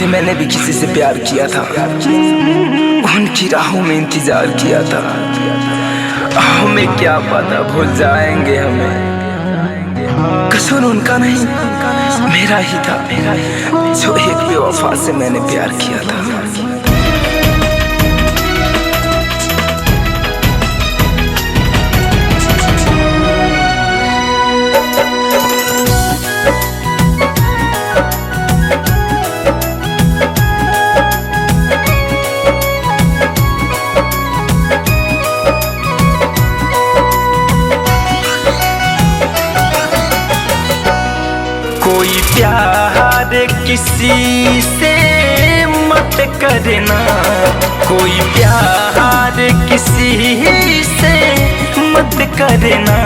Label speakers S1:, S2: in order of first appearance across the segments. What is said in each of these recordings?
S1: पहले मैंने भी किसी से प्यार किया था, उनकी राहों में इंतजार किया था। हमें क्या पता भूल जाएंगे हमें। कसूर उनका नहीं मेरा ही था, जो एक बेवफा से मैंने प्यार किया था। कोई प्यार किसी से मत करना, कोई प्यार किसी से मत करना।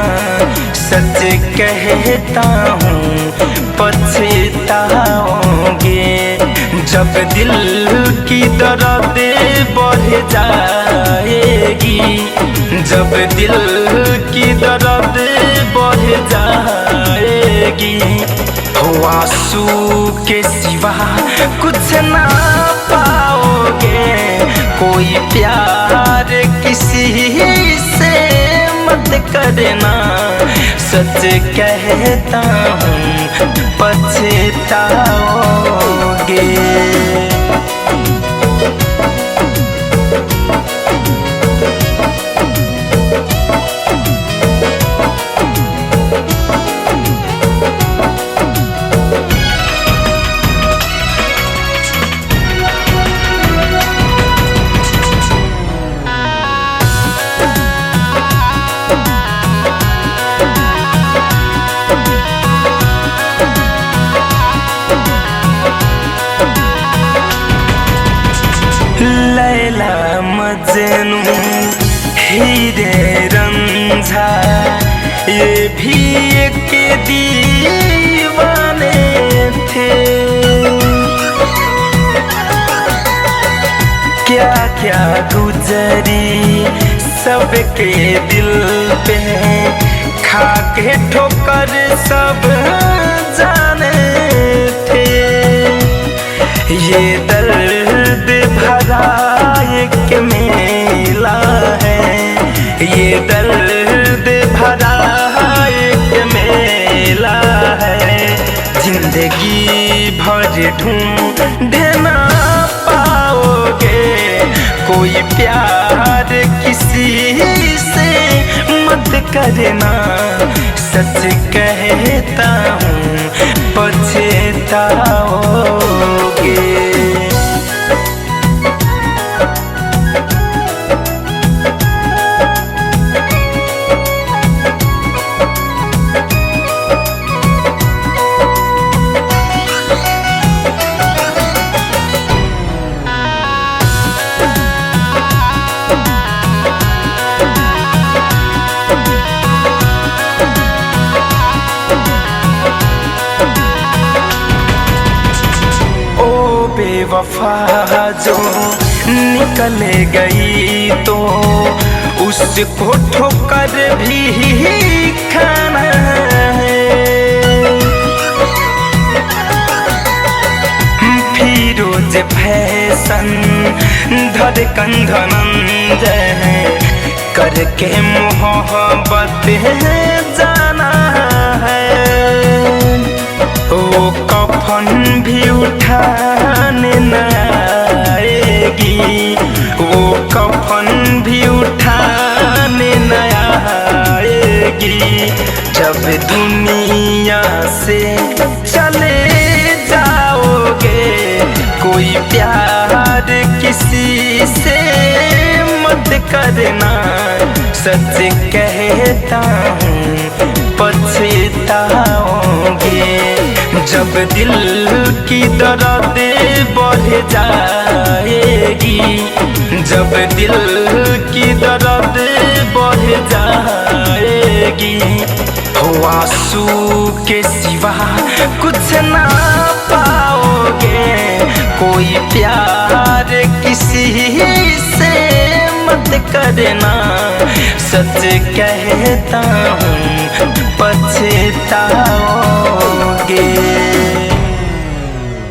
S1: सच कहता हूँ पछताओगे, जब दिल की दर्द बढ़ जाएगी, जब दिल की दर्द बढ़ जाएगी। आंसू के सिवा कुछ ना पाओगे। कोई प्यार किसी से मत करना, सच कहता हूँ पछताओगे। लैला मजनू हीरे रंझा, ये भी एक दीवाने थे। क्या क्या गुजरी सबके दिल पे, खा के ठोकर सब जाने थे। ये दर्द भरा एक मेला है, ये दर्द भरा एक मेला है। जिंदगी भर ढूंढना पाओगे। कोई प्यार किसी से मत करना, सच कहता हूँ पछताओगे। बेवफा जो निकल गई तो उसको ठोकर भी खाना है। फिरोज फैशन धड़कन धनंजय करके मोहब्बत जाना है। वो कफन भी उठाने न आएगी, वो कफन भी उठाने न आएगी। जब दुनिया से चले जाओगे, कोई प्यार किसी से मत करना, सच कहता हूँ पछताओगे। जब दिल की दर्द बढ़ जाएगी, जब दिल की दर्द बढ़ जाएगी। आंसू के सिवा कुछ ना पाओगे। कोई प्यार किसी से मत करना, सच कहता हूँ पछताओगे।